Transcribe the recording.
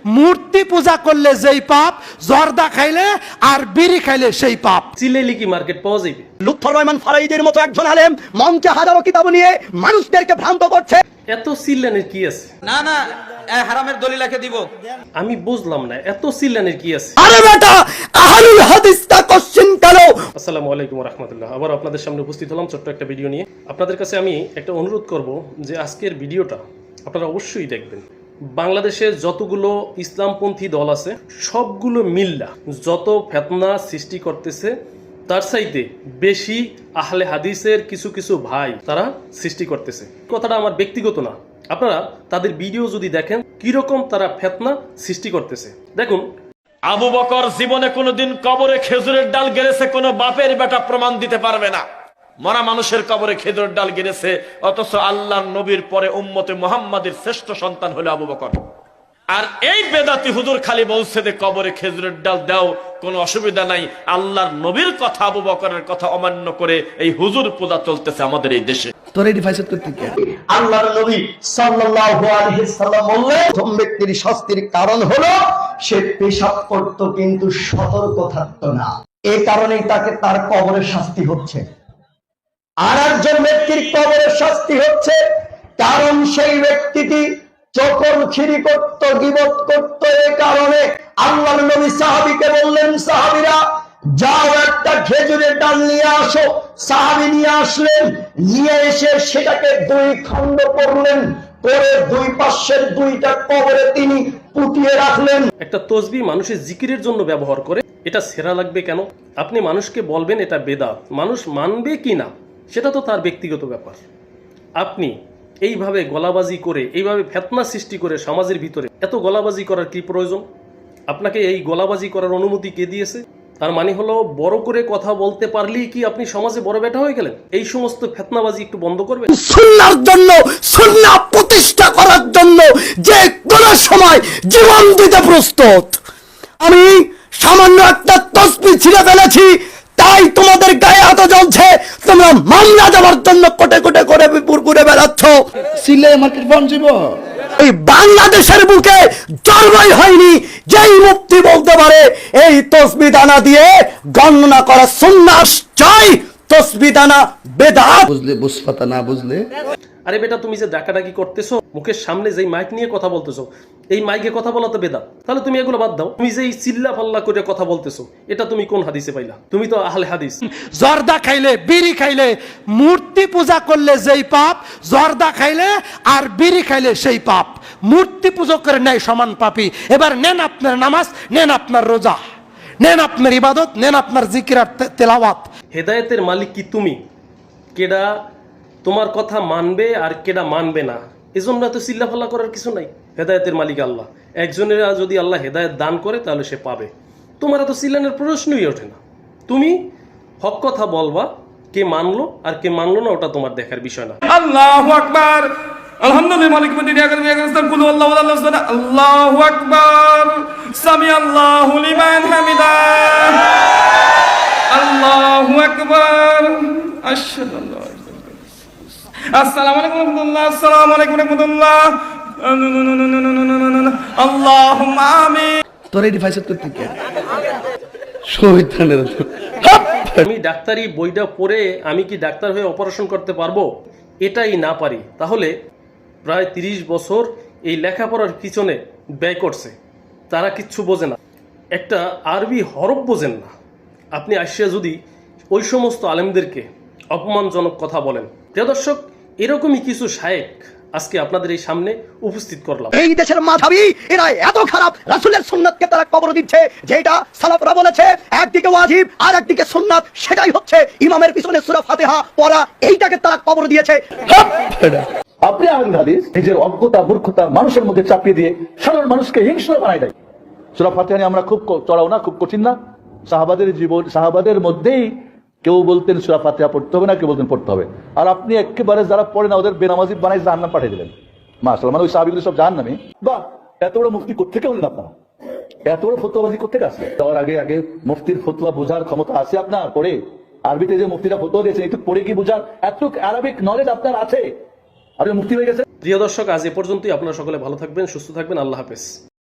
মূর্তি পূজা করলে যেই পাপ, জর্দা খাইলে আর বিড়ি খাইলে সেই পাপ। চিলেলি কি মার্কেট পাওয়া যাবে? লুৎফর রহমান ফারাইদের মতো একজন আলেম মঞ্চে হাজারো কিতাব নিয়ে মানুষদেরকে ভ্রান্ত করছে। এত চিল্লানের কি আছে? না না, হারামের দলিলাকে দিব। আমি বুঝলাম না এত চিল্লানের কি আছে। আরে বেটা, আহলুল হাদিসটা কোশ্চেন কালো। আসসালামু আলাইকুম ওয়া রাহমাতুল্লাহ। আবার আপনাদের সামনে উপস্থিত হলাম ছোট্ট একটা ভিডিও নিয়ে। আপনাদের কাছে আমি একটা অনুরোধ করব যে আজকের ভিডিওটা আপনারা অবশ্যই দেখবেন। বাংলাদেশে যতগুলো ইসলামপন্থী দল আছে সবগুলো মিল্লা যত ফিতনা সৃষ্টি করতেছে তার চাইতে বেশি আহলে হাদিসের কিছু কিছু ভাই তারা সৃষ্টি করতেছে। কথাটা আমার ব্যক্তিগত না, আপনারা তাদের ভিডিও যদি দেখেন কিরকম তারা ফিতনা সৃষ্টি করতেছে। দেখুন, আবু বকর জীবনে কোনোদিন কবরে খেজুরের ডাল গেড়েছে কোনো বাপের বেটা প্রমাণ দিতে পারবে না। মরা মানুষের কবরে খেজুরের ডাল গেড়েছে, অথচ আল্লাহর নবীর পরে উম্মতে মুহাম্মাদের শ্রেষ্ঠ সন্তান হলো আবু বকর। আর এই বেদাতি হুজুর খালি বলছে যে কবরে খেজুরের ডাল দাও, কোনো অসুবিধা নাই। আল্লাহর নবীর কথা আবু বকরের কথা অমান্য করে এই হুজুর পূজা চলতেছে আমাদের এই দেশে। তোর এই ডিভাইস করতে কি? আল্লাহর নবী সাল্লাল্লাহু আলাইহি সাল্লাম বললেন প্রথম ব্যক্তির শাস্তির কারণ হলো সে পেশাব করত কিন্তু সতর্ক থাকতো না, এই কারণেই তাকে তার কবরের শাস্তি হচ্ছে। আর একজন ব্যক্তির কবরের শাস্তি হচ্ছে কারণ সেই ব্যক্তিটি চকলখিরি করত, গীবত করত, এই কারণে আল্লাহর নবী সাহাবীকে বললেন, সাহাবীরা যাও একটা খেজুরের ডাল নিয়ে আসো। সাহাবী নিয়ে আসলেন, নিয়ে এসে সেটাকে দুই খণ্ড করলেন, করে দুই পাশের দুইটা কবরে তিনি পুঁতিয়ে রাখলেন। একটা তসবিহ মানুষের জিকিরের জন্য ব্যবহার করে, এটা ছেঁড়া লাগবে কেন? আপনি মানুষকে বলবেন এটা বেদাত, মানুষ মানবে কি না সেটা তো তার ব্যক্তিগত ব্যাপার। আপনি এইভাবে গলাবাজি করে, এইভাবে ফিতনা সৃষ্টি করে সমাজের ভিতরে এত গলাবাজি করার কি প্রয়োজন? আপনাকে এই গলাবাজি করার অনুমতি কে দিয়েছে? তার মানে হলো বড় করে কথা বলতে পারলেই কি আপনি সমাজে বড় বেটা হয়ে গেলেন? এই সমস্ত ফিতনাবাজি একটু বন্ধ করবেন। সুন্নাহর জন্য, সুন্নাহ প্রতিষ্ঠা করার জন্য যে কোনো সময় জীবন দিতে প্রস্তুত। আমি সামান্য একটা তসবিহ ছিঁড়ে ফেলেছি, তাই তোমাদের গায়ে হাত জ্বলছে, তোমরা মামলা দেওয়ার জন্য কোটে কোটে করে পুরপুরে বেড়াচ্ছ। সিলে মার্কেট পৌঁছব। এই বাংলাদেশের বুকে জন্মই হয়নি যেই মুফতি বলতে পারে এই তসবিহ দানা দিয়ে গণনা করা সুন্নাহ চাই, তসবিহ দানা বেদাত। বুঝলে বুঝপাতা না বুঝলে। আরে বেটা, তুমি যে ডাকাডাকি করতেছো, মুখের সামনে যেই মাইক নিয়ে কথা বলতেছো, এই মাইকে কথা বলা তো বেদাত। তাহলে তুমি এগুলো বাদ দাও। তুমি যে এই চিল্লা পাল্লা করে কথা বলতেছো, এটা তুমি কোন হাদিসে পাইলা? তুমি তো আহলে হাদিস। জর্দা খাইলে, বিড়ি খাইলে, মূর্তি পূজা করলে যেই পাপ, জর্দা খাইলে আর বিড়ি খাইলে সেই পাপ। মূর্তি পূজকের ন্যায় সমান পাপী। এবার নেন আপনার নামাজ, নেন আপনার রোজা, নেন আপনার ইবাদত, নেন আপনার জিকির আর তেলাওয়াত। হেদায়েতের মালিক কি তুমি? কেডা তোমার কথা মানবে আর কেডা মানবে না, এজন্য এত চিল্লাফাল্লা করার কিছু নাই। হেদায়েতের মালিক আল্লাহ। একজনের যদি আল্লাহ হেদায়েত দান করে তাহলে সে পাবে। তোমার এত চিল্লানোর প্রশ্নই ওঠে না। তুমি হক কথা বলবা, কে মানলো আর কে মানলো না ওটা তোমার দেখার বিষয় না। আল্লাহু আকবার, আলহামদুলিল্লাহ মালিক দুনিয়া করে ইয়াকাস্তান কুলু আল্লাহু আল্লাহু সুবহান আল্লাহু আকবার, সামি আল্লাহু লিমান হামিদা, আল্লাহু আকবার, আশহাদু আল্লা ইলাহা ইল্লাল্লাহ, আসসালামু আলাইকুম ওয়া রাহমাতুল্লাহ, আসসালামু আলাইকুম ওয়া রাহমাতুল্লাহ, আল্লাহুম্মা আমিন। তোর এই ডিভাইস করতে কি? শহীদানের আমি ডাক্তারি বইটা পড়ে আমি কি ডাক্তার হয়ে অপারেশন করতে পারবো? এটাই না পারি, তাহলে প্রায় 30 বছর এই লেখাপড়ার পিছনে ব্যয় করছে, তারা কিচ্ছু বোঝে না, একটা আরবি হরফ বোঝেন না। আপনি আসিয়া যদি ওই সমস্ত আলেমদেরকে অপমানজনক কথা বলেন। প্রিয় দর্শক, এরকমই কিছু শায়েখ আজকে আপনাদের এই সামনে উপস্থিত করলাম। এই দেশের মাঝাবি এরা এত খারাপ, রাসূলের সুন্নাতকে তারা কবর দিচ্ছে, যেটা সালাফরা বলেছে একদিকে ওয়াজিব আর একদিকে সুন্নাত, সেটাই হচ্ছে ইমামের পিছনে সূরা ফাতিহা পড়া, এইটাকে তারা কবর দিয়েছে। আপনি আহলুল হাদিস নিজের অজ্ঞতা মূর্খতা মানুষের মধ্যে চাপিয়ে দিয়ে সাধারণ মানুষকে হিংস্র বানাই দেয়। সূরা ফাতিহা নিয়ে আমরা খুব চড়াও না, খুব কঠিন না? সাহাবাদের জীবন, সাহাবাদের মধ্যেই কেউ বলতেন সূরা ফাতিহা পড়তে হবে না, কেউ বলতেন পড়তে হবে। আর আপনি একেবারে যারা পড়ে না ওদের বেনামাজি বানাই জাহান্নাম পাঠিয়ে দিলেন। মাশাআল্লাহ, মানে ওই সাহাবীগুলো সব জাহান্নামী। বাহ, এত বড় মুফতি কোত্থেকে হলেন আপনারা? এত বড় ফতোয়াবাজি কোত্থেকে আসছে? তার আগে আগে মুফতির ফতোয়া বোঝার ক্ষমতা আছে আপনার? পড়ে আরবিতে যে মুফতিরা ফতোয়া দিয়েছেন একটু পড়ে কি বোঝার এতটুকু আরবিক নলেজ আপনার আছে? আপনি মুফতি হয়ে গেছে। প্রিয় দর্শক, আজ এ পর্যন্তই। আপনারা সকলে ভালো থাকবেন, সুস্থ থাকবেন। আল্লাহ হাফেজ।